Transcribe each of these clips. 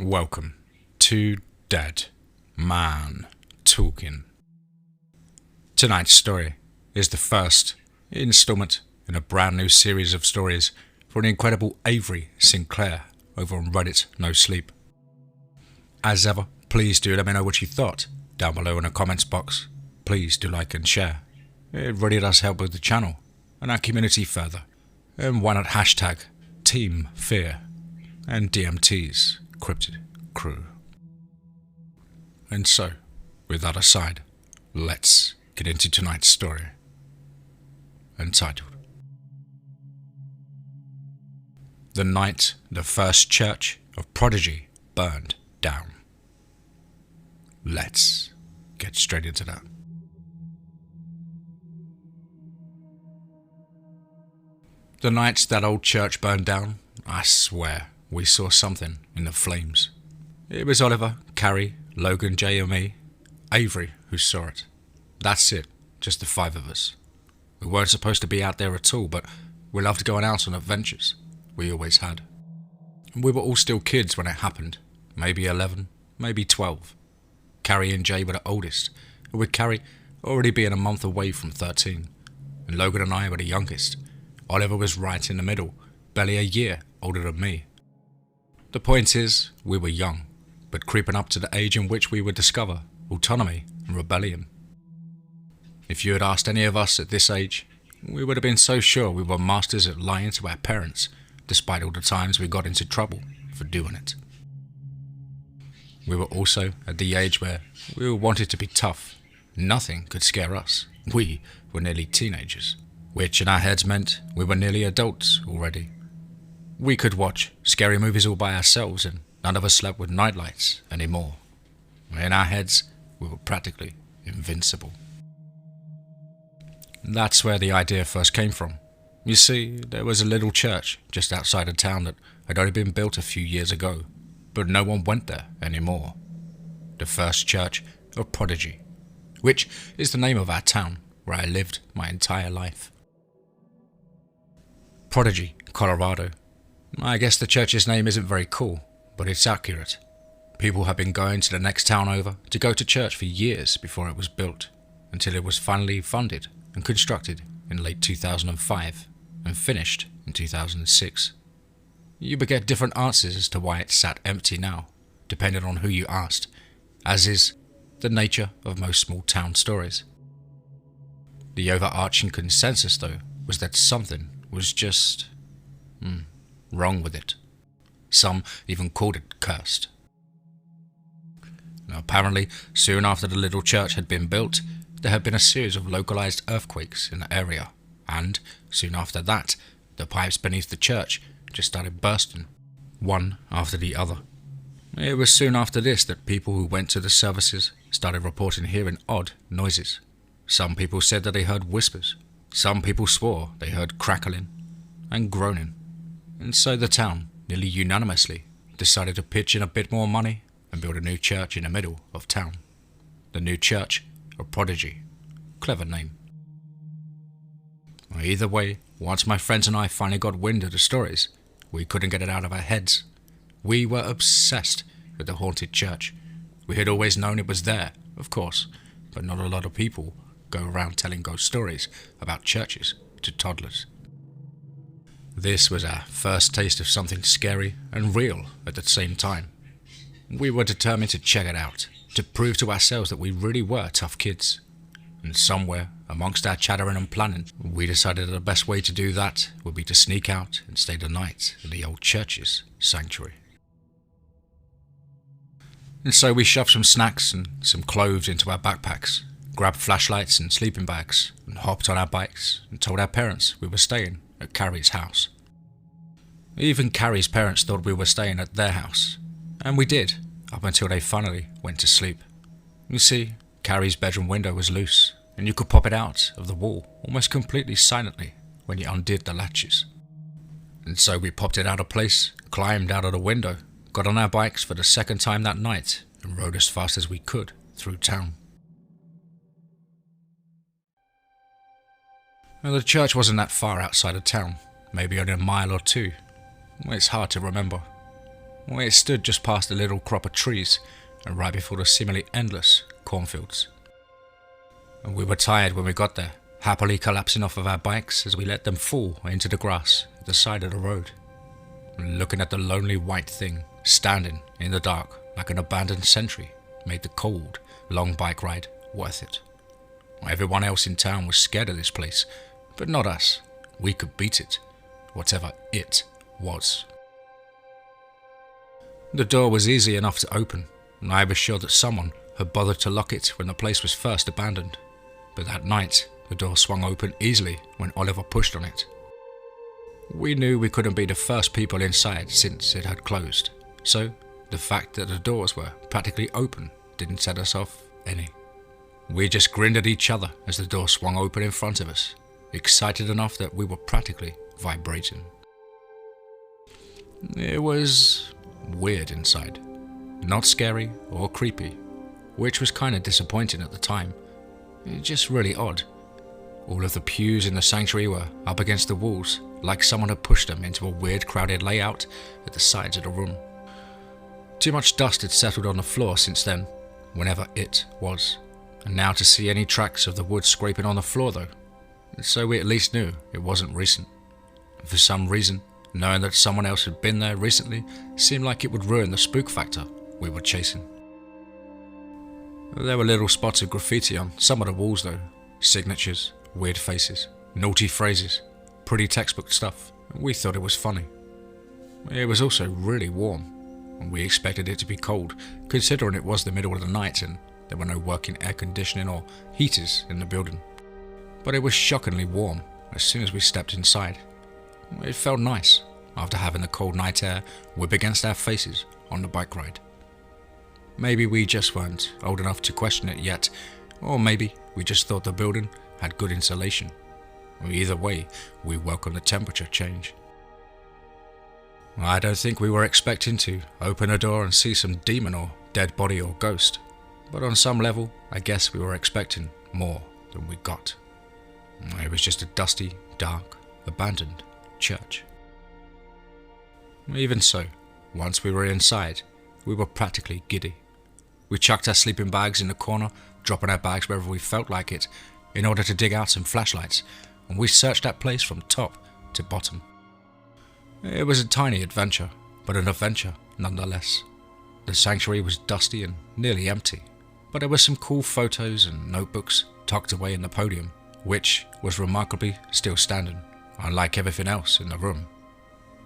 Welcome to Dead Man Talking. Tonight's story is the first installment in a brand new series of stories for the incredible Avery-Sinclair over on Reddit No Sleep. As ever, please do let me know what you thought down below in the comments box. Please do like and share. It really does help with the channel and our community further. And why not hashtag TeamFEAR and DMT's Cryptid crew. And so, with that aside, let's get into tonight's story, entitled The Night the First Church of Prodigy Burned Down. Let's get straight into that. The night that old church burned down, I swear we saw something in the flames. It was Oliver, Carrie, Logan, Jay and me, Avery who saw it. That's it, just the five of us. We weren't supposed to be out there at all, but we loved going out on adventures. We always had. We were all still kids when it happened, maybe 11, maybe 12. Carrie and Jay were the oldest, with Carrie already being a month away from 13, and Logan and I were the youngest. Oliver was right in the middle, barely a year older than me. The point is, we were young, but creeping up to the age in which we would discover autonomy and rebellion. If you had asked any of us at this age, we would have been so sure we were masters at lying to our parents, despite all the times we got into trouble for doing it. We were also at the age where we wanted to be tough. Nothing could scare us. We were nearly teenagers, which in our heads meant we were nearly adults already. We could watch scary movies all by ourselves and none of us slept with nightlights anymore. In our heads, we were practically invincible. That's where the idea first came from. You see, there was a little church just outside of town that had only been built a few years ago, but no one went there anymore. The First Church of Prodigy, which is the name of our town where I lived my entire life. Prodigy, Colorado. I guess the church's name isn't very cool, but it's accurate. People have been going to the next town over to go to church for years before it was built, until it was finally funded and constructed in late 2005 and finished in 2006. You would get different answers as to why it sat empty now, depending on who you asked, as is the nature of most small town stories. The overarching consensus, though, was that something was just wrong with it. Some even called it cursed. Now, apparently, soon after the little church had been built, there had been a series of localized earthquakes in the area, and soon after that, the pipes beneath the church just started bursting, one after the other. It was soon after this that people who went to the services started reporting hearing odd noises. Some people said that they heard whispers. Some people swore they heard crackling and groaning. And so the town, nearly unanimously, decided to pitch in a bit more money and build a new church in the middle of town. The New Church of Prodigy. Clever name. Either way, once my friends and I finally got wind of the stories, we couldn't get it out of our heads. We were obsessed with the haunted church. We had always known it was there, of course, but not a lot of people go around telling ghost stories about churches to toddlers. This was our first taste of something scary and real at the same time. We were determined to check it out, to prove to ourselves that we really were tough kids. And somewhere, amongst our chattering and planning, we decided that the best way to do that would be to sneak out and stay the night in the old church's sanctuary. And so we shoved some snacks and some clothes into our backpacks, grabbed flashlights and sleeping bags, and hopped on our bikes and told our parents we were staying at Carrie's house. Even Carrie's parents thought we were staying at their house, and we did, up until they finally went to sleep. You see, Carrie's bedroom window was loose, and you could pop it out of the wall almost completely silently when you undid the latches. And so we popped it out of place, climbed out of the window, got on our bikes for the second time that night, and rode as fast as we could through town. Well, the church wasn't that far outside of town, maybe only a mile or two. It's hard to remember. It stood just past a little crop of trees and right before the seemingly endless cornfields. And we were tired when we got there, happily collapsing off of our bikes as we let them fall into the grass at the side of the road, and looking at the lonely white thing standing in the dark like an abandoned sentry made the cold, long bike ride worth it. Everyone else in town was scared of this place, but not us. We could beat it, whatever it was. The door was easy enough to open, and I was sure that someone had bothered to lock it when the place was first abandoned. But that night, the door swung open easily when Oliver pushed on it. We knew we couldn't be the first people inside since it had closed, so the fact that the doors were practically open didn't set us off any. We just grinned at each other as the door swung open in front of us, excited enough that we were practically vibrating. It was weird inside, not scary or creepy, which was kind of disappointing at the time. Just really odd. All of the pews in the sanctuary were up against the walls, like someone had pushed them into a weird crowded layout at the sides of the room. Too much dust had settled on the floor since then, whenever it was, and now to see any tracks of the wood scraping on the floor though, so we at least knew it wasn't recent. For some reason, knowing that someone else had been there recently seemed like it would ruin the spook factor we were chasing. There were little spots of graffiti on some of the walls though, signatures, weird faces, naughty phrases, pretty textbook stuff. We thought it was funny. It was also really warm, and we expected it to be cold, considering it was the middle of the night and there were no working air conditioning or heaters in the building. But it was shockingly warm as soon as we stepped inside. It felt nice after having the cold night air whip against our faces on the bike ride. Maybe we just weren't old enough to question it yet, or maybe we just thought the building had good insulation. Either way, we welcomed the temperature change. I don't think we were expecting to open a door and see some demon or dead body or ghost, but on some level, I guess we were expecting more than we got. It was just a dusty, dark, abandoned church. Even so, once we were inside, we were practically giddy. We chucked our sleeping bags in the corner, dropping our bags wherever we felt like it, in order to dig out some flashlights, and we searched that place from top to bottom. It was a tiny adventure, but an adventure nonetheless. The sanctuary was dusty and nearly empty, but there were some cool photos and notebooks tucked away in the podium, which was remarkably still standing, unlike everything else in the room.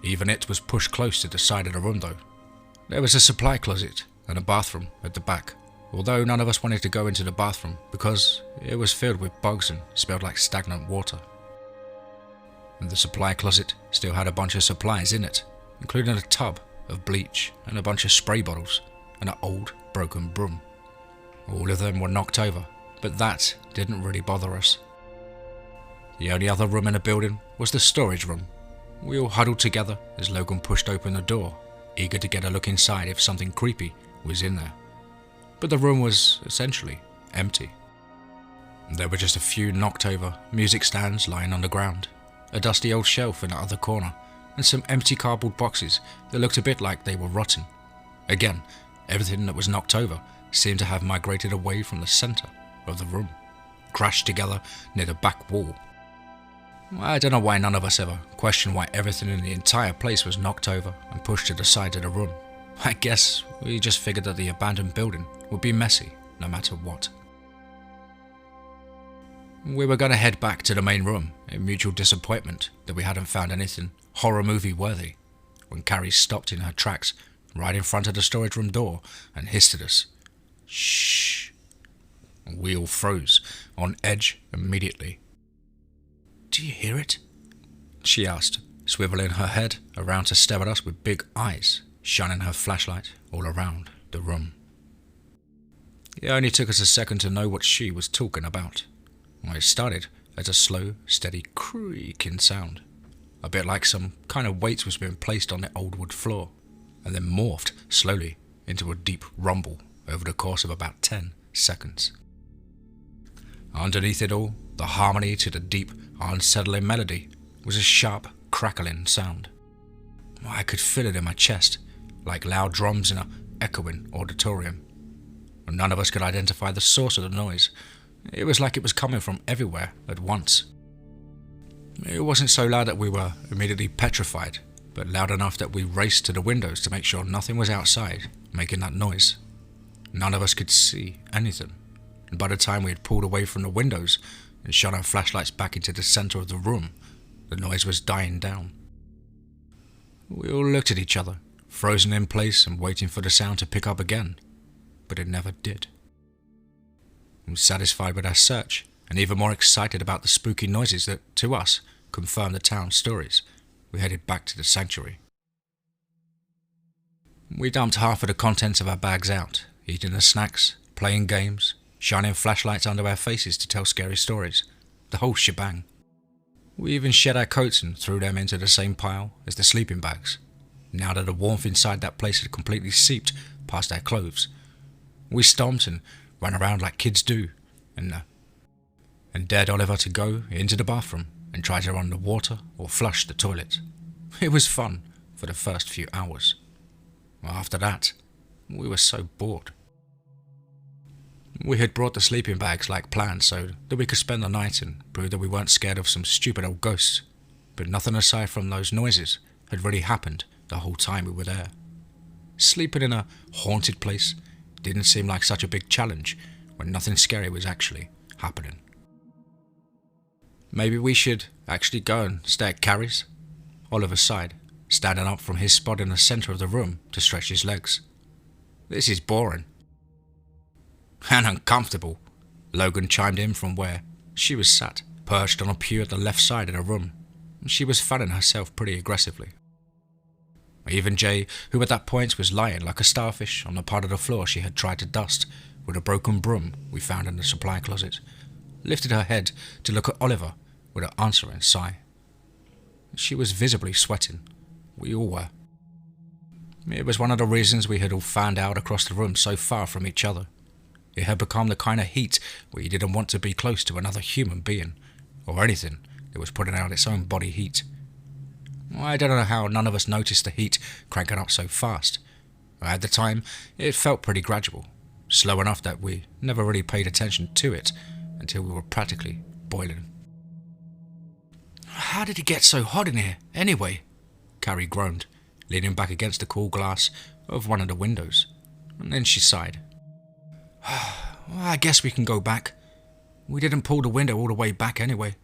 Even it was pushed close to the side of the room though. There was a supply closet and a bathroom at the back, although none of us wanted to go into the bathroom because it was filled with bugs and smelled like stagnant water. And the supply closet still had a bunch of supplies in it, including a tub of bleach and a bunch of spray bottles and an old broken broom. All of them were knocked over, but that didn't really bother us. The only other room in the building was the storage room. We all huddled together as Logan pushed open the door, eager to get a look inside if something creepy was in there. But the room was essentially empty. There were just a few knocked over music stands lying on the ground, a dusty old shelf in the other corner, and some empty cardboard boxes that looked a bit like they were rotten. Again, everything that was knocked over seemed to have migrated away from the center of the room, crashed together near the back wall. I don't know why none of us ever questioned why everything in the entire place was knocked over and pushed to the side of the room. I guess we just figured that the abandoned building would be messy no matter what. We were going to head back to the main room in mutual disappointment that we hadn't found anything horror movie worthy, when Carrie stopped in her tracks right in front of the storage room door and hissed at us, "Shh." We all froze, on edge immediately. "Do you hear it?" she asked, swiveling her head around to stare at us with big eyes, shining her flashlight all around the room. It only took us a second to know what she was talking about. It started as a slow, steady creaking sound, a bit like some kind of weight was being placed on the old wood floor, and then morphed slowly into a deep rumble over the course of about 10 seconds. Underneath it all, the harmony to the deep, unsettling melody was a sharp, crackling sound. I could feel it in my chest, like loud drums in an echoing auditorium. And none of us could identify the source of the noise. It was like it was coming from everywhere at once. It wasn't so loud that we were immediately petrified, but loud enough that we raced to the windows to make sure nothing was outside making that noise. None of us could see anything, and by the time we had pulled away from the windows and shone our flashlights back into the center of the room, the noise was dying down. We all looked at each other, frozen in place and waiting for the sound to pick up again, but it never did. Satisfied with our search, and even more excited about the spooky noises that, to us, confirmed the town's stories, we headed back to the sanctuary. We dumped half of the contents of our bags out, eating the snacks, playing games, shining flashlights under our faces to tell scary stories, the whole shebang. We even shed our coats and threw them into the same pile as the sleeping bags, now that the warmth inside that place had completely seeped past our clothes. We stomped and ran around like kids do, and dared Oliver to go into the bathroom and try to run the water or flush the toilet. It was fun for the first few hours. After that, we were so bored. We had brought the sleeping bags like planned so that we could spend the night and prove that we weren't scared of some stupid old ghosts, but nothing aside from those noises had really happened the whole time we were there. Sleeping in a haunted place didn't seem like such a big challenge when nothing scary was actually happening. Maybe we should actually go and stay at Carrie's? Oliver sighed, standing up from his spot in the center of the room to stretch his legs. This is boring. And uncomfortable, Logan chimed in from where she was sat, perched on a pew at the left side of the room. She was fanning herself pretty aggressively. Even Jay, who at that point was lying like a starfish on the part of the floor she had tried to dust with a broken broom we found in the supply closet, lifted her head to look at Oliver with an answering sigh. She was visibly sweating. We all were. It was one of the reasons we had all fanned out across the room so far from each other. It had become the kind of heat where you didn't want to be close to another human being, or anything that was putting out its own body heat. I don't know how none of us noticed the heat cranking up so fast. At the time, it felt pretty gradual, slow enough that we never really paid attention to it until we were practically boiling. How did it get so hot in here, anyway? Carrie groaned, leaning back against the cool glass of one of the windows, and then she sighed. Well, I guess we can go back. We didn't pull the window all the way back anyway.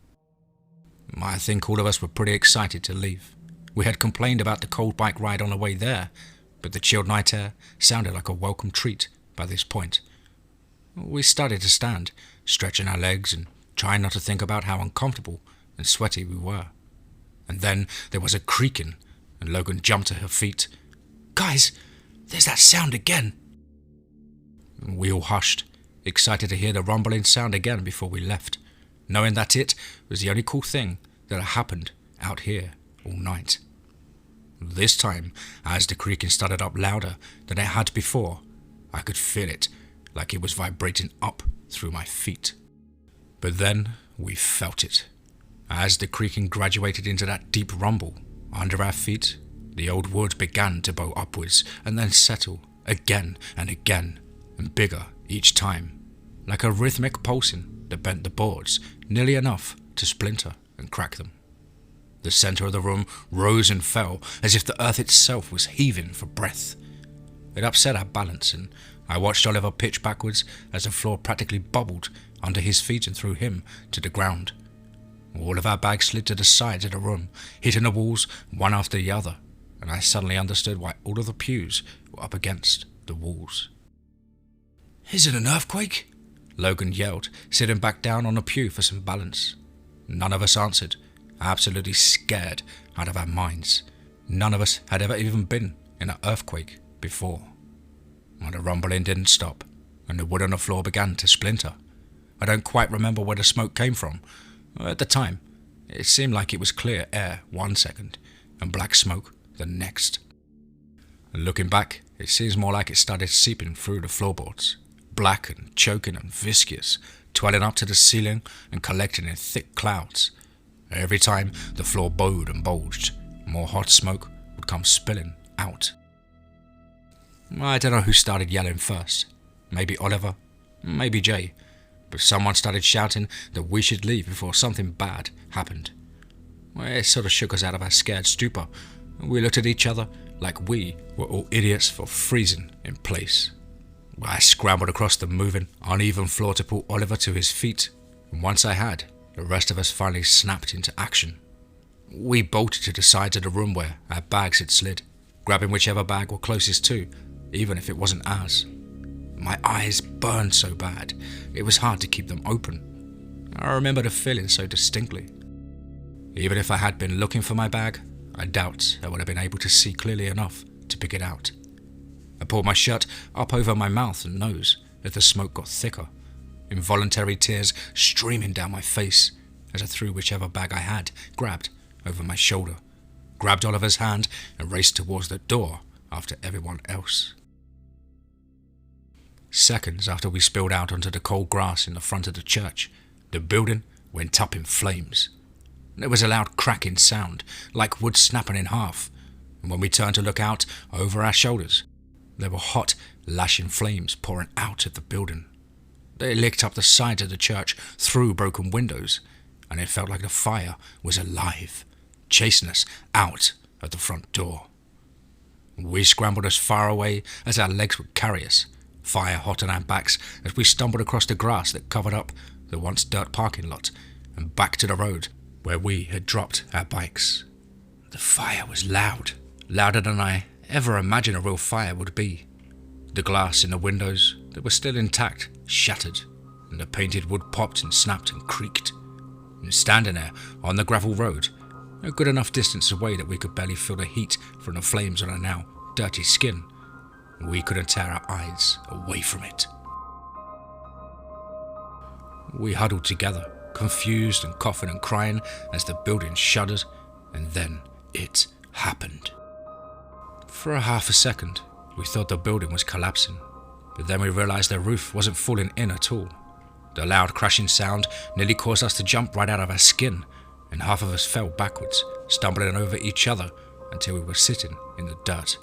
I think all of us were pretty excited to leave. We had complained about the cold bike ride on the way there, but the chilled night air sounded like a welcome treat by this point. We started to stand, stretching our legs and trying not to think about how uncomfortable and sweaty we were. And then there was a creaking, and Logan jumped to her feet. Guys, there's that sound again. We all hushed, excited to hear the rumbling sound again before we left, knowing that it was the only cool thing that had happened out here all night. This time, as the creaking started up louder than it had before, I could feel it, like it was vibrating up through my feet. But then we felt it. As the creaking graduated into that deep rumble under our feet, the old wood began to bow upwards and then settle again and again, and bigger each time, like a rhythmic pulsing that bent the boards nearly enough to splinter and crack them. The center of the room rose and fell as if the earth itself was heaving for breath. It upset our balance, and I watched Oliver pitch backwards as the floor practically bubbled under his feet and threw him to the ground. All of our bags slid to the sides of the room, hitting the walls one after the other, and I suddenly understood why all of the pews were up against the walls. Is it an earthquake? Logan yelled, sitting back down on a pew for some balance. None of us answered, absolutely scared out of our minds. None of us had ever even been in an earthquake before. The rumbling didn't stop, and the wood on the floor began to splinter. I don't quite remember where the smoke came from. At the time, it seemed like it was clear air one second, and black smoke the next. Looking back, it seems more like it started seeping through the floorboards, black and choking and viscous, twirling up to the ceiling and collecting in thick clouds. Every time the floor bowed and bulged, more hot smoke would come spilling out. I don't know who started yelling first. Maybe Oliver, maybe Jay, but someone started shouting that we should leave before something bad happened. It sort of shook us out of our scared stupor, and we looked at each other like we were all idiots for freezing in place. I scrambled across the moving, uneven floor to pull Oliver to his feet, and once I had, the rest of us finally snapped into action. We bolted to the sides of the room where our bags had slid, grabbing whichever bag were closest to, even if it wasn't ours. My eyes burned so bad, it was hard to keep them open. I remember the feeling so distinctly. Even if I had been looking for my bag, I doubt I would have been able to see clearly enough to pick it out. I pulled my shirt up over my mouth and nose as the smoke got thicker, involuntary tears streaming down my face as I threw whichever bag I had grabbed over my shoulder, grabbed Oliver's hand and raced towards the door after everyone else. Seconds after we spilled out onto the cold grass in the front of the church, the building went up in flames. There was a loud cracking sound, like wood snapping in half, and when we turned to look out over our shoulders, there were hot, lashing flames pouring out of the building. They licked up the sides of the church through broken windows, and it felt like the fire was alive, chasing us out of the front door. We scrambled as far away as our legs would carry us, fire hot on our backs as we stumbled across the grass that covered up the once dirt parking lot and back to the road where we had dropped our bikes. The fire was loud, louder than I ever imagined a real fire would be. The glass in the windows that were still intact shattered, and the painted wood popped and snapped and creaked. And standing there on the gravel road, a good enough distance away that we could barely feel the heat from the flames on our now dirty skin, we couldn't tear our eyes away from it. We huddled together, confused and coughing and crying as the building shuddered, and then it happened. For a half a second, we thought the building was collapsing, but then we realized the roof wasn't falling in at all. The loud crashing sound nearly caused us to jump right out of our skin, and half of us fell backwards, stumbling over each other until we were sitting in the dirt.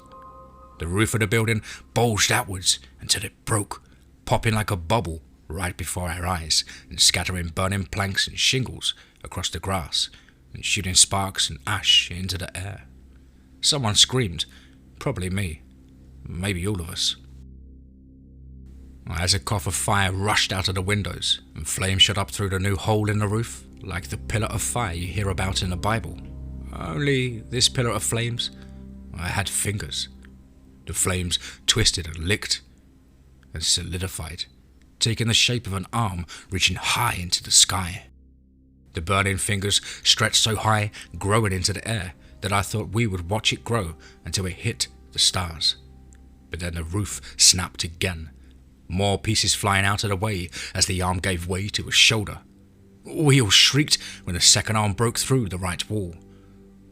The roof of the building bulged outwards until it broke, popping like a bubble right before our eyes and scattering burning planks and shingles across the grass and shooting sparks and ash into the air. Someone screamed, probably me, maybe all of us. As a cough of fire rushed out of the windows and flames shot up through the new hole in the roof, like the pillar of fire you hear about in the Bible. Only this pillar of flames, I had fingers. The flames twisted and licked and solidified, taking the shape of an arm reaching high into the sky. The burning fingers stretched so high, growing into the air, that I thought we would watch it grow until it hit the stars. But then the roof snapped again, more pieces flying out of the way as the arm gave way to a shoulder. We all shrieked when the second arm broke through the right wall.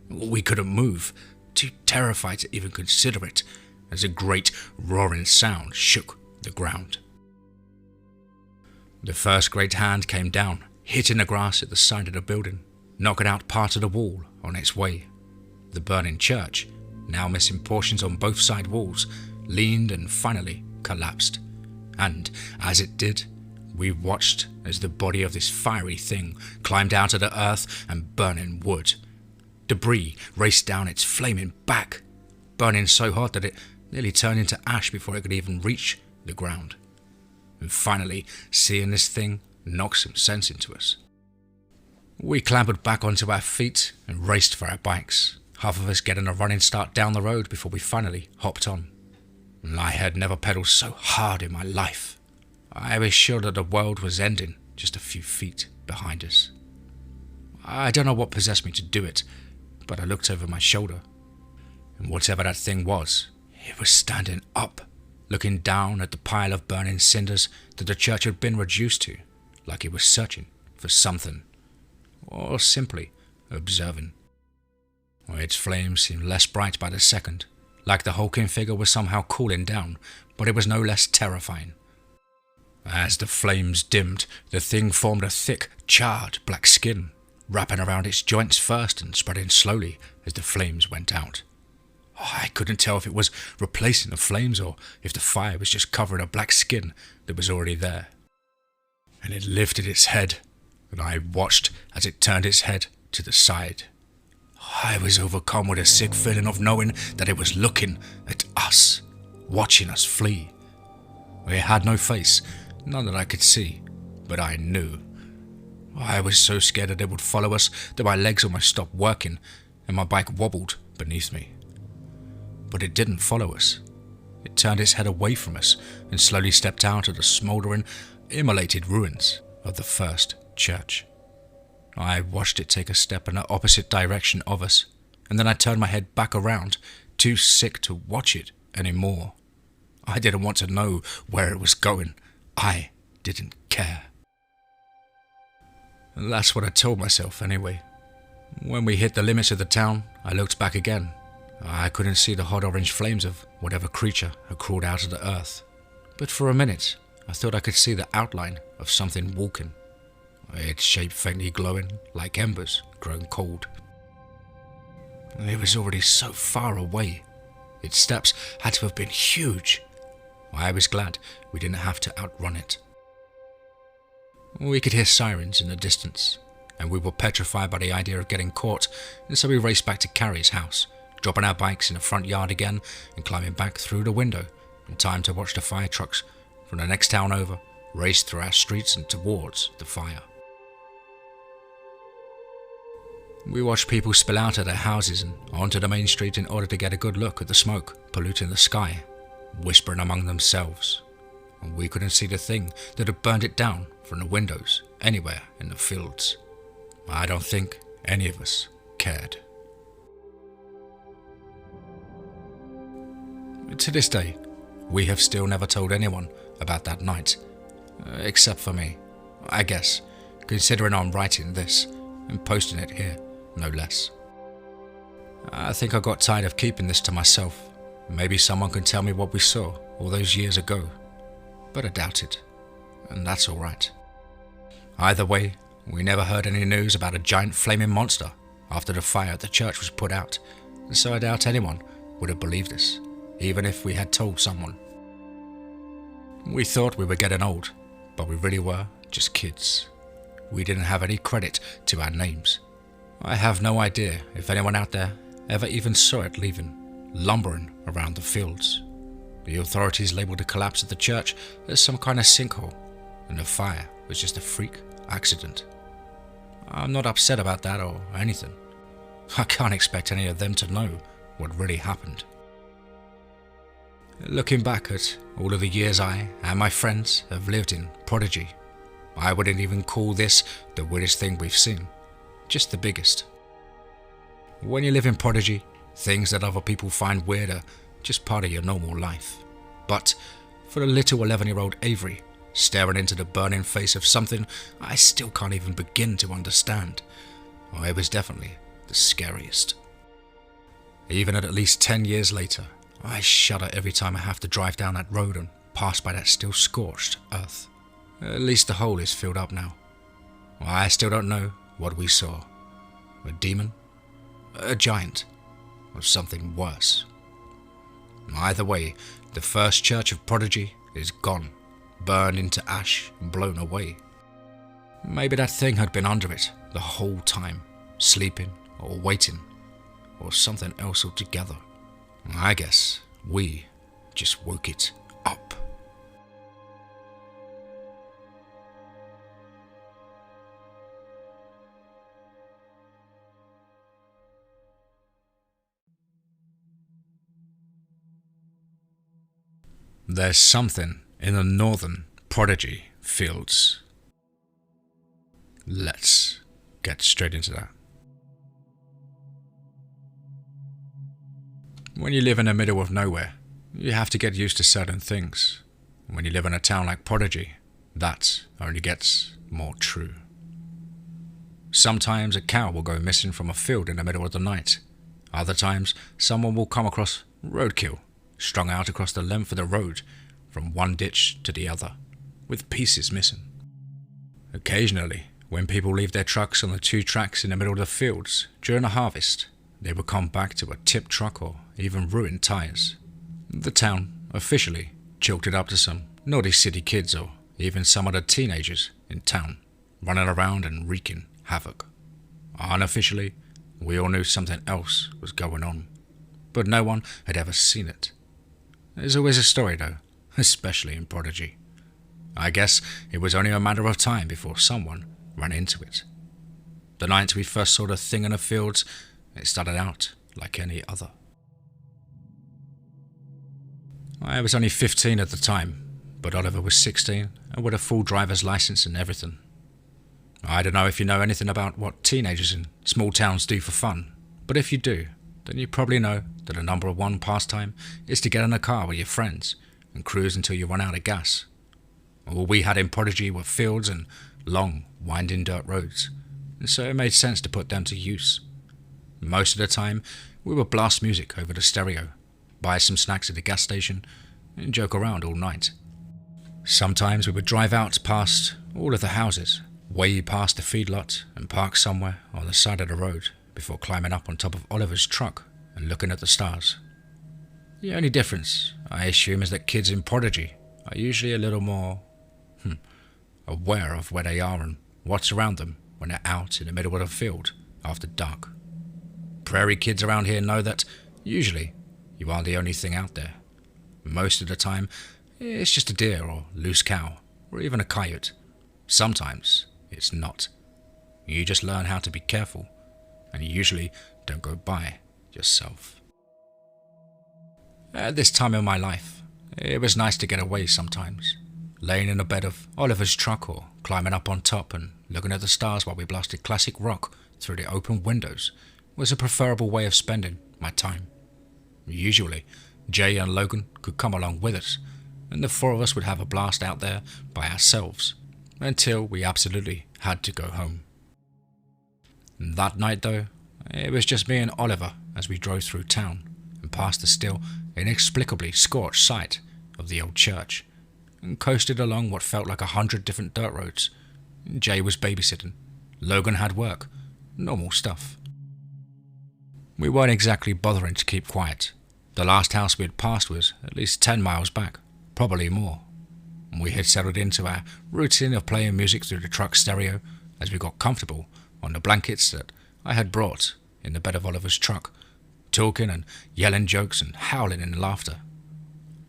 We couldn't move, too terrified to even consider it, as a great roaring sound shook the ground. The first great hand came down, hitting the grass at the side of the building, knocking out part of the wall on its way. The burning church, now missing portions on both side walls, leaned and finally collapsed. And as it did, we watched as the body of this fiery thing climbed out of the earth and burning wood. Debris raced down its flaming back, burning so hot that it nearly turned into ash before it could even reach the ground. And finally, seeing this thing knock some sense into us. We clambered back onto our feet and raced for our bikes, half of us getting a running start down the road before we finally hopped on. And I had never pedalled so hard in my life. I was sure that the world was ending just a few feet behind us. I don't know what possessed me to do it, but I looked over my shoulder, and whatever that thing was, it was standing up, looking down at the pile of burning cinders that the church had been reduced to, like it was searching for something, or simply observing. Its flames seemed less bright by the second, like the hulking figure was somehow cooling down, but it was no less terrifying. As the flames dimmed, the thing formed a thick, charred black skin, wrapping around its joints first and spreading slowly as the flames went out. I couldn't tell if it was replacing the flames or if the fire was just covering a black skin that was already there. And it lifted its head, and I watched as it turned its head to the side. I was overcome with a sick feeling of knowing that it was looking at us, watching us flee. It had no face, none that I could see, but I knew. I was so scared that it would follow us that my legs almost stopped working and my bike wobbled beneath me. But it didn't follow us. It turned its head away from us and slowly stepped out of the smouldering, immolated ruins of the first church. I watched it take a step in the opposite direction of us, and then I turned my head back around, too sick to watch it anymore. I didn't want to know where it was going. I didn't care. And that's what I told myself anyway. When we hit the limits of the town, I looked back again. I couldn't see the hot orange flames of whatever creature had crawled out of the earth. But for a minute, I thought I could see the outline of something walking. Its shape faintly glowing, like embers grown cold. It was already so far away. Its steps had to have been huge. I was glad we didn't have to outrun it. We could hear sirens in the distance, and we were petrified by the idea of getting caught, and so we raced back to Carrie's house, dropping our bikes in the front yard again and climbing back through the window in time to watch the fire trucks from the next town over race through our streets and towards the fire. We watched people spill out of their houses and onto the main street in order to get a good look at the smoke polluting the sky, whispering among themselves. And we couldn't see the thing that had burned it down from the windows anywhere in the fields. I don't think any of us cared. To this day, we have still never told anyone about that night, except for me, I guess, considering I'm writing this and posting it here, no less. I think I got tired of keeping this to myself. Maybe someone can tell me what we saw all those years ago, but I doubt it, and that's alright. Either way, we never heard any news about a giant flaming monster after the fire at the church was put out, so I doubt anyone would have believed us, even if we had told someone. We thought we were getting old, but we really were just kids. We didn't have any credit to our names. I have no idea if anyone out there ever even saw it leaving, lumbering around the fields. The authorities labelled the collapse of the church as some kind of sinkhole, and the fire was just a freak accident. I'm not upset about that or anything. I can't expect any of them to know what really happened. Looking back at all of the years I and my friends have lived in Prodigy, I wouldn't even call this the weirdest thing we've seen, just the biggest. When you live in Prodigy, things that other people find weird are just part of your normal life. But for the little 11-year-old Avery, staring into the burning face of something I still can't even begin to understand, it was definitely the scariest. Even at least 10 years later, I shudder every time I have to drive down that road and pass by that still scorched earth. At least the hole is filled up now. I still don't know what we saw. A demon? A giant? Or something worse? Either way, the first church of Prodigy is gone, burned into ash and blown away. Maybe that thing had been under it the whole time, sleeping or waiting, or something else altogether. I guess we just woke it up. There's something in the northern Prodigy fields. Let's get straight into that. When you live in the middle of nowhere, you have to get used to certain things. When you live in a town like Prodigy, that only gets more true. Sometimes a cow will go missing from a field in the middle of the night. Other times, someone will come across roadkill, strung out across the length of the road from one ditch to the other, with pieces missing. Occasionally, when people leave their trucks on the 2 tracks in the middle of the fields during a harvest, they would come back to a tipped truck or even ruined tires. The town, officially, chalked it up to some naughty city kids or even some of the teenagers in town, running around and wreaking havoc. Unofficially, we all knew something else was going on, but no one had ever seen it. There's always a story though, especially in Prodigy. I guess it was only a matter of time before someone ran into it. The night we first saw the thing in the fields, it started out like any other. I was only 15 at the time, but Oliver was 16 and with a full driver's license and everything. I don't know if you know anything about what teenagers in small towns do for fun, but if you do, then you probably know that the number one pastime is to get in a car with your friends and cruise until you run out of gas. All we had in Prodigy were fields and long, winding dirt roads, and so it made sense to put them to use. Most of the time, we would blast music over the stereo, buy some snacks at the gas station, and joke around all night. Sometimes we would drive out past all of the houses, way past the feedlot, and park somewhere on the side of the road before climbing up on top of Oliver's truck and looking at the stars. The only difference, I assume, is that kids in Prodigy are usually a little more aware of where they are and what's around them when they're out in the middle of the field after dark. Prairie kids around here know that usually you aren't the only thing out there. Most of the time, it's just a deer or loose cow or even a coyote. Sometimes it's not. You just learn how to be careful, and you usually don't go by yourself. At this time in my life, it was nice to get away sometimes. Laying in the bed of Oliver's truck or climbing up on top and looking at the stars while we blasted classic rock through the open windows was a preferable way of spending my time. Usually, Jay and Logan could come along with us, and the four of us would have a blast out there by ourselves until we absolutely had to go home. That night though, it was just me and Oliver as we drove through town and past the still inexplicably scorched site of the old church and coasted along what felt like 100 different dirt roads. Jay was babysitting, Logan had work, normal stuff. We weren't exactly bothering to keep quiet. The last house we had passed was at least 10 miles back, probably more. We had settled into our routine of playing music through the truck stereo as we got comfortable on the blankets that I had brought in the bed of Oliver's truck, talking and yelling jokes and howling in laughter.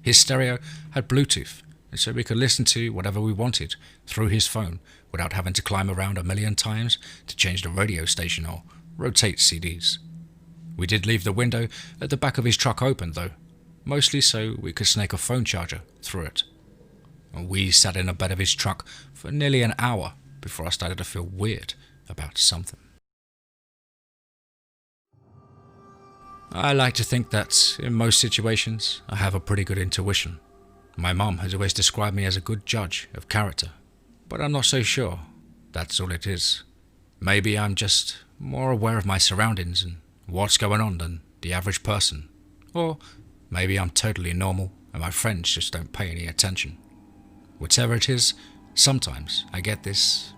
His stereo had Bluetooth, and so we could listen to whatever we wanted through his phone without having to climb around a million times to change the radio station or rotate CDs. We did leave the window at the back of his truck open though, mostly so we could snake a phone charger through it. And we sat in the bed of his truck for nearly an hour before I started to feel weird about something. I like to think that in most situations I have a pretty good intuition. My mum has always described me as a good judge of character, but I'm not so sure that's all it is. Maybe I'm just more aware of my surroundings and what's going on than the average person. Or maybe I'm totally normal and my friends just don't pay any attention. Whatever it is, sometimes I get this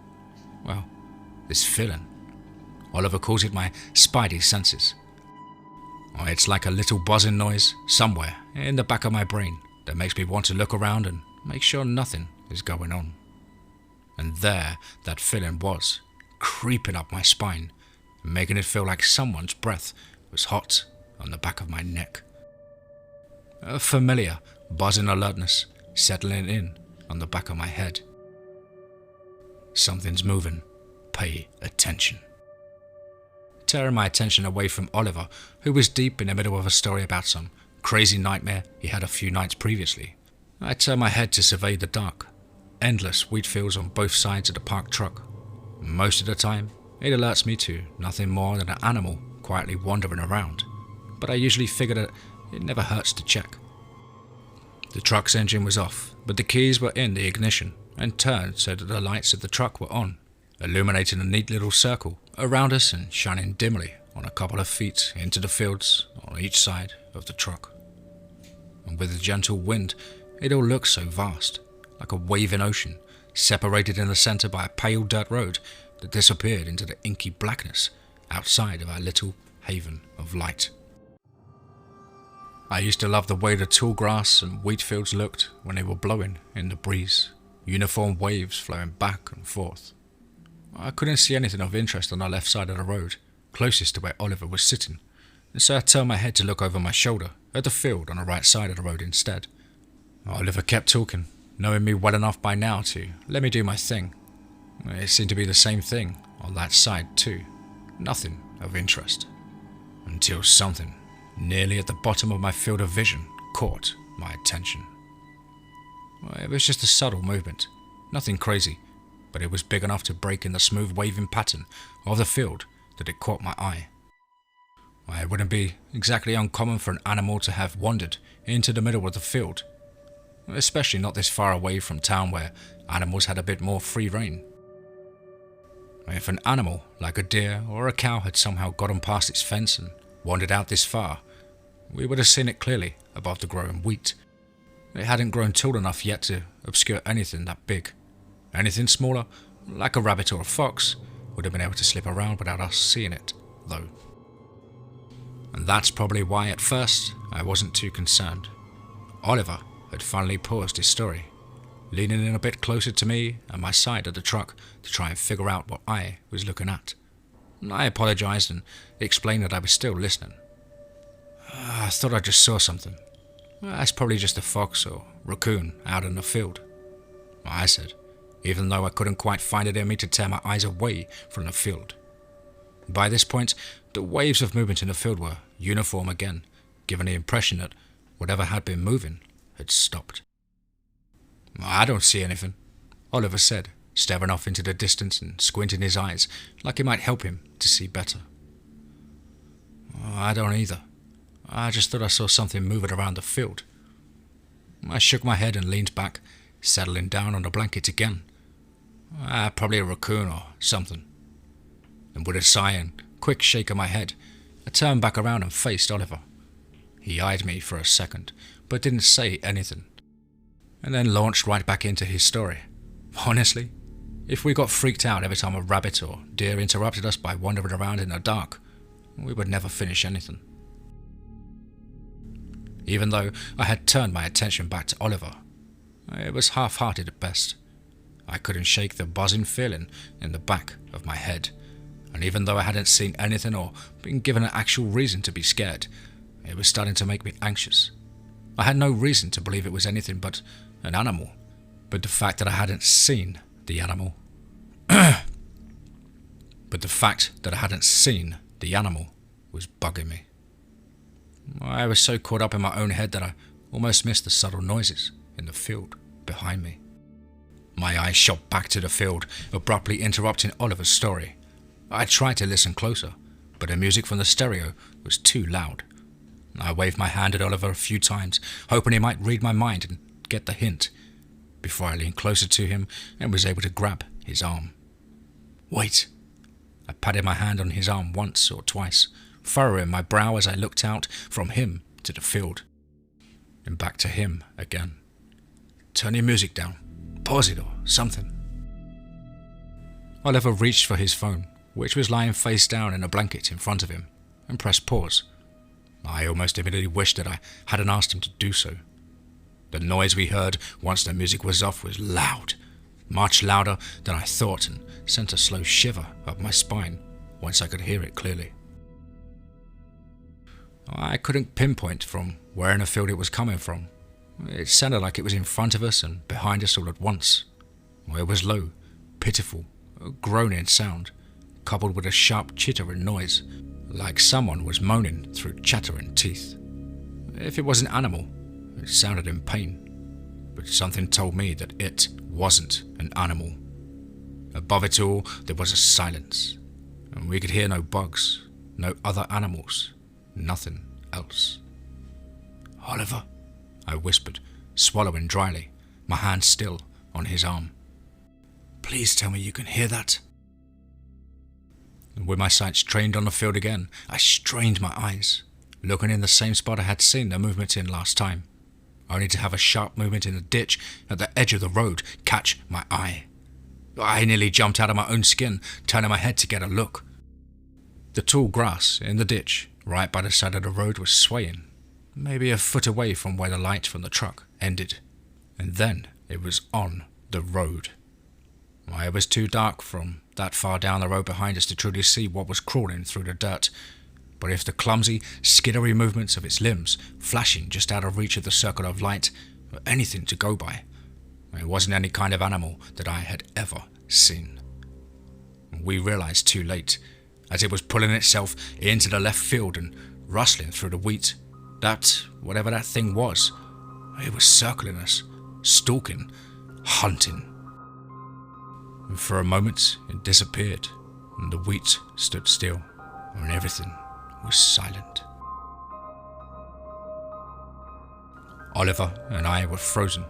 feeling. Oliver calls it my spidey senses. It's like a little buzzing noise somewhere in the back of my brain that makes me want to look around and make sure nothing is going on. And there that feeling was, creeping up my spine, making it feel like someone's breath was hot on the back of my neck. A familiar buzzing alertness settling in on the back of my head. Something's moving. Pay attention. Tearing my attention away from Oliver, who was deep in the middle of a story about some crazy nightmare he had a few nights previously, I turned my head to survey the dark. Endless wheat fields on both sides of the parked truck. Most of the time, it alerts me to nothing more than an animal quietly wandering around, but I usually figure that it never hurts to check. The truck's engine was off, but the keys were in the ignition and turned so that the lights of the truck were on, illuminating a neat little circle around us and shining dimly on a couple of feet into the fields on each side of the truck. And with the gentle wind, it all looked so vast, like a waving ocean, separated in the centre by a pale dirt road that disappeared into the inky blackness outside of our little haven of light. I used to love the way the tall grass and wheat fields looked when they were blowing in the breeze, uniform waves flowing back and forth. I couldn't see anything of interest on the left side of the road, closest to where Oliver was sitting, and so I turned my head to look over my shoulder at the field on the right side of the road instead. Oliver kept talking, knowing me well enough by now to let me do my thing. It seemed to be the same thing on that side too. Nothing of interest. Until something, nearly at the bottom of my field of vision, caught my attention. It was just a subtle movement, nothing crazy, but it was big enough to break in the smooth waving pattern of the field that it caught my eye. It wouldn't be exactly uncommon for an animal to have wandered into the middle of the field, especially not this far away from town where animals had a bit more free rein. If an animal, like a deer or a cow, had somehow gotten past its fence and wandered out this far, we would have seen it clearly above the growing wheat. It hadn't grown tall enough yet to obscure anything that big. Anything smaller, like a rabbit or a fox, would have been able to slip around without us seeing it, though. And that's probably why at first I wasn't too concerned. Oliver had finally paused his story, leaning in a bit closer to me and my side of the truck to try and figure out what I was looking at. I apologized and explained that I was still listening. I thought I just saw something. That's probably just a fox or raccoon out in the field, I said, even though I couldn't quite find it in me to tear my eyes away from the field. By this point, the waves of movement in the field were uniform again, giving the impression that whatever had been moving had stopped. I don't see anything, Oliver said, staring off into the distance and squinting his eyes like it might help him to see better. I don't either. I just thought I saw something moving around the field. I shook my head and leaned back, settling down on the blanket again. Probably a raccoon or something. And with a sigh and quick shake of my head, I turned back around and faced Oliver. He eyed me for a second, but didn't say anything, and then launched right back into his story. Honestly, if we got freaked out every time a rabbit or deer interrupted us by wandering around in the dark, we would never finish anything. Even though I had turned my attention back to Oliver, it was half-hearted at best. I couldn't shake the buzzing feeling in the back of my head, and even though I hadn't seen anything or been given an actual reason to be scared, it was starting to make me anxious. I had no reason to believe it was anything but an animal, but the fact that I hadn't seen the animal was bugging me. I was so caught up in my own head that I almost missed the subtle noises in the field behind me. My eyes shot back to the field, abruptly interrupting Oliver's story. I tried to listen closer, but the music from the stereo was too loud. I waved my hand at Oliver a few times, hoping he might read my mind and get the hint, before I leaned closer to him and was able to grab his arm. Wait! I patted my hand on his arm once or twice, furrowing my brow as I looked out from him to the field, and back to him again. Turn your music down, pause it or something. Oliver reached for his phone, which was lying face down in a blanket in front of him, and pressed pause. I almost immediately wished that I hadn't asked him to do so. The noise we heard once the music was off was loud, much louder than I thought, and sent a slow shiver up my spine once I could hear it clearly. I couldn't pinpoint from where in the field it was coming from. It sounded like it was in front of us and behind us all at once. It was low, pitiful, a groaning sound, coupled with a sharp chittering noise, like someone was moaning through chattering teeth. If it was an animal, it sounded in pain, but something told me that it wasn't an animal. Above it all, there was a silence, and we could hear no bugs, no other animals, nothing else. Oliver, I whispered, swallowing dryly, my hand still on his arm. Please tell me you can hear that. And with my sights trained on the field again, I strained my eyes, looking in the same spot I had seen the movement in last time, only to have a sharp movement in the ditch at the edge of the road catch my eye. I nearly jumped out of my own skin, turning my head to get a look. The tall grass in the ditch right by the side of the road was swaying, maybe a foot away from where the light from the truck ended, and then it was on the road. It was too dark from that far down the road behind us to truly see what was crawling through the dirt, but if the clumsy, skiddery movements of its limbs flashing just out of reach of the circle of light were anything to go by, it wasn't any kind of animal that I had ever seen. We realized too late, as it was pulling itself into the left field and rustling through the wheat, that whatever that thing was, it was circling us, stalking, hunting. And for a moment it disappeared, and the wheat stood still, and everything was silent. Oliver and I were frozen.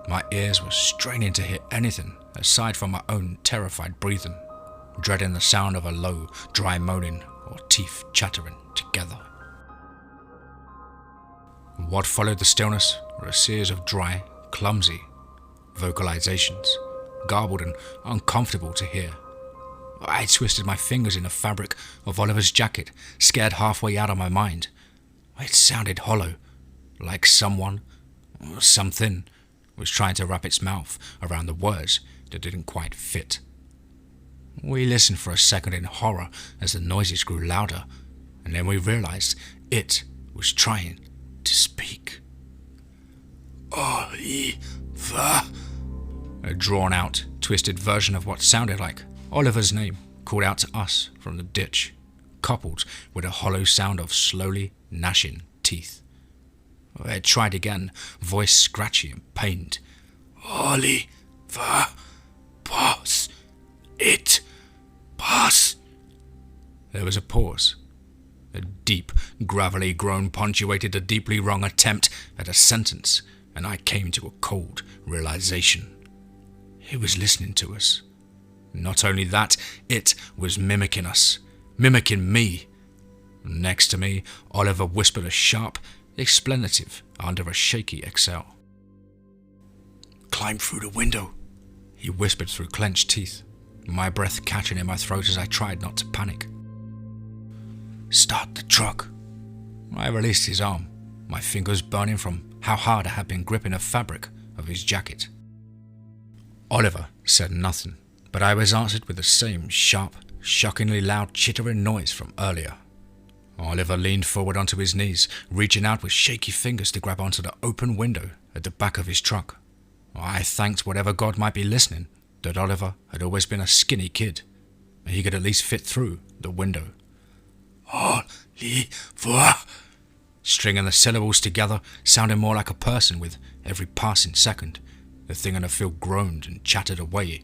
My ears were straining to hear anything aside from my own terrified breathing, dreading the sound of a low, dry moaning or teeth chattering together. What followed the stillness were a series of dry, clumsy vocalizations, garbled and uncomfortable to hear. I twisted my fingers in the fabric of Oliver's jacket, scared halfway out of my mind. It sounded hollow, like someone or something was trying to wrap its mouth around the words that didn't quite fit. We listened for a second in horror as the noises grew louder, and then we realized it was trying to speak. Oliver. A drawn-out, twisted version of what sounded like Oliver's name called out to us from the ditch, coupled with a hollow sound of slowly gnashing teeth. It tried again, voice scratchy and pained. Oliver, pass it, pass. There was a pause. A deep, gravelly groan punctuated the deeply wrong attempt at a sentence, and I came to a cold realization. It was listening to us. Not only that, it was mimicking us, mimicking me. Next to me, Oliver whispered a sharp expletive under a shaky exhale. Climb through the window, he whispered through clenched teeth, my breath catching in my throat as I tried not to panic. Start the truck. I released his arm, my fingers burning from how hard I had been gripping the fabric of his jacket. Oliver said nothing, but I was answered with the same sharp, shockingly loud chittering noise from earlier. Oliver leaned forward onto his knees, reaching out with shaky fingers to grab onto the open window at the back of his truck. I thanked whatever God might be listening that Oliver had always been a skinny kid. He could at least fit through the window. Oliver, stringing the syllables together, sounding more like a person with every passing second. The thing in the field groaned and chattered away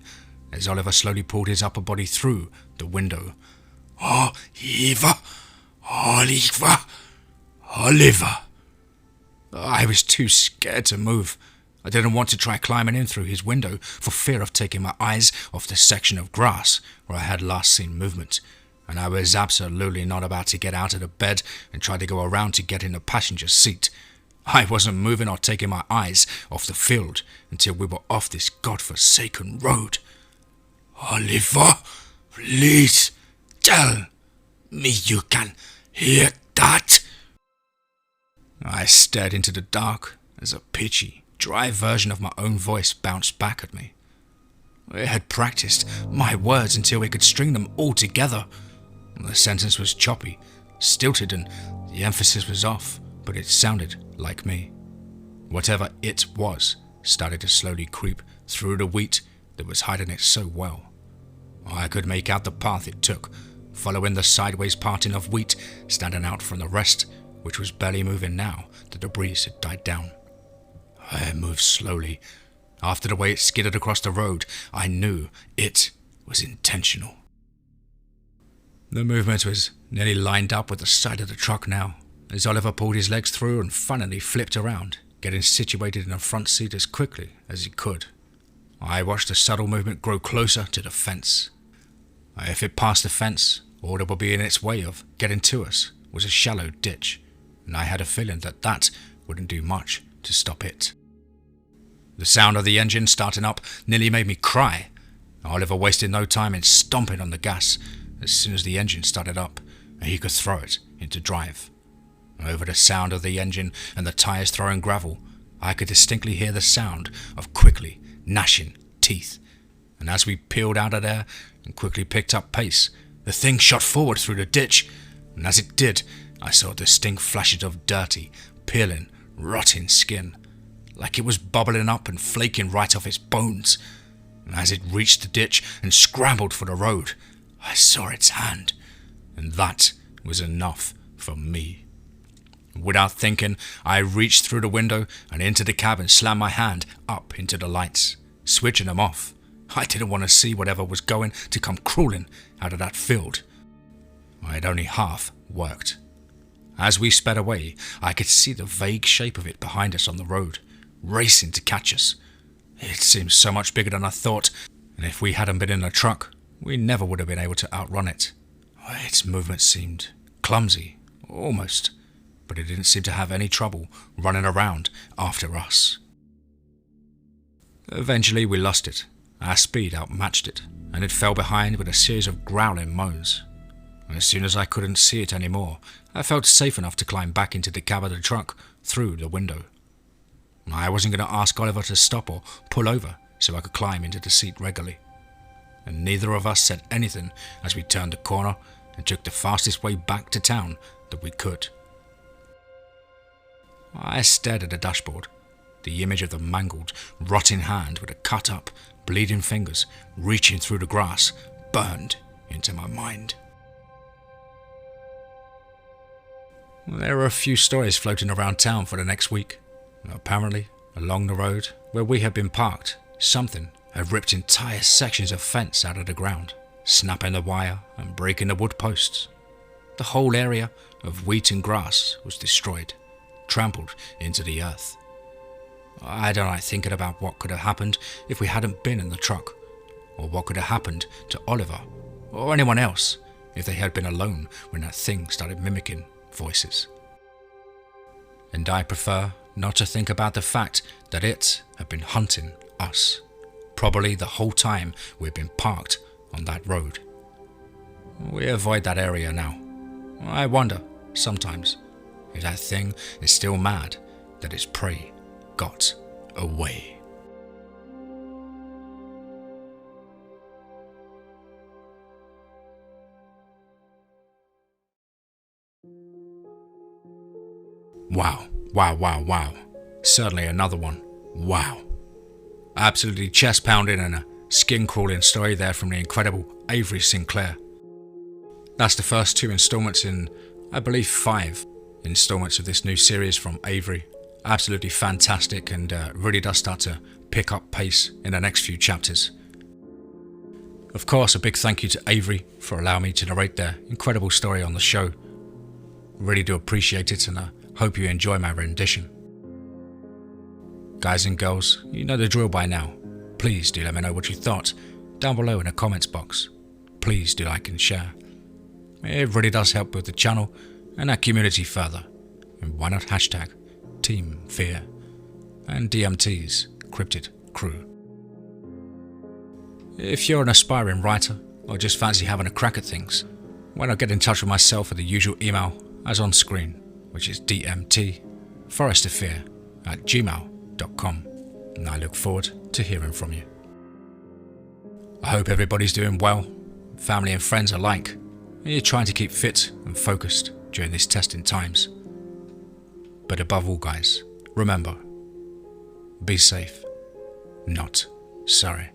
as Oliver slowly pulled his upper body through the window. Oliver, Oliver, Oliver. I was too scared to move. I didn't want to try climbing in through his window for fear of taking my eyes off the section of grass where I had last seen movement, and I was absolutely not about to get out of the bed and try to go around to get in the passenger seat. I wasn't moving or taking my eyes off the field until we were off this godforsaken road. Oliver, please tell me you can hear that. I stared into the dark as a pitchy, dry version of my own voice bounced back at me. It had practiced my words until we could string them all together. The sentence was choppy, stilted, and the emphasis was off, but it sounded like me. Whatever it was started to slowly creep through the wheat that was hiding it so well. I could make out the path it took, following the sideways parting of wheat standing out from the rest, which was barely moving now that the breeze had died down. I moved slowly. After the way it skidded across the road, I knew it was intentional. The movement was nearly lined up with the side of the truck now, as Oliver pulled his legs through and finally flipped around, getting situated in the front seat as quickly as he could. I watched the subtle movement grow closer to the fence. If it passed the fence, all that would be in its way of getting to us was a shallow ditch, and I had a feeling that that wouldn't do much to stop it. The sound of the engine starting up nearly made me cry. Oliver wasted no time in stomping on the gas. As soon as the engine started up, and he could throw it into drive. Over the sound of the engine and the tyres throwing gravel, I could distinctly hear the sound of quickly gnashing teeth. And as we peeled out of there and quickly picked up pace, the thing shot forward through the ditch, and as it did, I saw distinct flashes of dirty, peeling, rotting skin, like it was bubbling up and flaking right off its bones. And as it reached the ditch and scrambled for the road, I saw its hand, and that was enough for me. Without thinking, I reached through the window and into the cab and slammed my hand up into the lights, switching them off. I didn't want to see whatever was going to come crawling out of that field. I had only half worked. As we sped away, I could see the vague shape of it behind us on the road, racing to catch us. It seemed so much bigger than I thought, and if we hadn't been in a truck, we never would have been able to outrun it. Its movement seemed clumsy, almost, but it didn't seem to have any trouble running around after us. Eventually we lost it. Our speed outmatched it, and it fell behind with a series of growling moans. As soon as I couldn't see it anymore, I felt safe enough to climb back into the cab of the truck through the window. I wasn't going to ask Oliver to stop or pull over so I could climb into the seat regularly. And neither of us said anything as we turned the corner and took the fastest way back to town that we could. I stared at the dashboard. The image of the mangled, rotting hand with the cut-up, bleeding fingers reaching through the grass burned into my mind. There were a few stories floating around town for the next week. Apparently, along the road where we had been parked, something had ripped entire sections of fence out of the ground, snapping the wire and breaking the wood posts. The whole area of wheat and grass was destroyed, trampled into the earth. I don't like thinking about what could have happened if we hadn't been in the truck, or what could have happened to Oliver or anyone else if they had been alone when that thing started mimicking voices. And I prefer not to think about the fact that it had been hunting us, probably the whole time we've been parked on that road. We avoid that area now. I wonder, sometimes, if that thing is still mad that its prey got away. Wow. Certainly another one. Wow. Absolutely chest-pounding and a skin-crawling story there from the incredible Avery-Sinclair. That's the first 2 installments in, I believe, 5 installments of this new series from Avery. Absolutely fantastic, and really does start to pick up pace in the next few chapters. Of course, a big thank you to Avery for allowing me to narrate their incredible story on the show. Really do appreciate it, and I hope you enjoy my rendition. Guys and girls, you know the drill by now. Please do let me know what you thought down below in the comments box. Please do like and share. It really does help with the channel and our community further. And why not hashtag TeamFEAR and DMT's Cryptid crew. If you're an aspiring writer or just fancy having a crack at things, why not get in touch with myself at the usual email as on screen, which is dmtforesterfear@gmail.com, and I look forward to hearing from you. I hope everybody's doing well, family and friends alike, and you're trying to keep fit and focused during these testing times. But above all, guys, remember, be safe, not sorry.